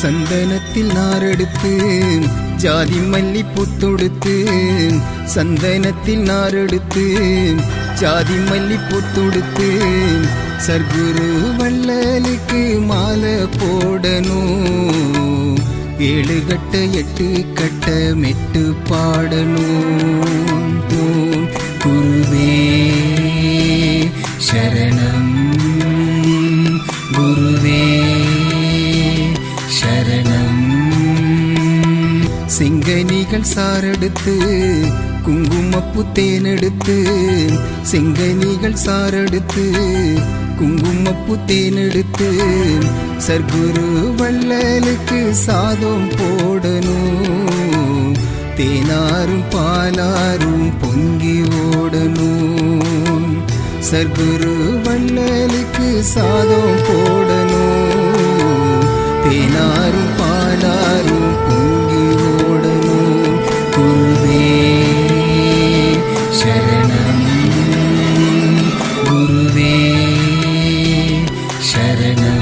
சந்தனத்தில் நாரெடுத்து ஜாதி மல்லி பூத்தொடுத்து சந்தனத்தில் நாரெடுத்து ஜாதி மல்லி பூத்தொடுத்து சர்க்குரு வள்ளலுக்கு மாலை போடணும் 7 கட்ட 8 கட்ட மெட்டு பாடணும் குருவே சரணம் குருவே சரணம் செங்கனிகள் சாரெடுத்து குங்குமப்பூ தேனெடுத்து செங்கனிகள் சாரெடுத்து குங்குமப்பூ தேனெடுத்து சர்க்குரு வள்ளலுக்கு சாதம் போடணும் தேனாரும் பாலாரும் பொங்கி ஓடணும் சர்க்குரு வள்ளலுக்கு சாதம் போடணும் தேனாரும் பாலாரும் பொங்கி ஓடணும் குருவே சரணம் குருவே சரணம்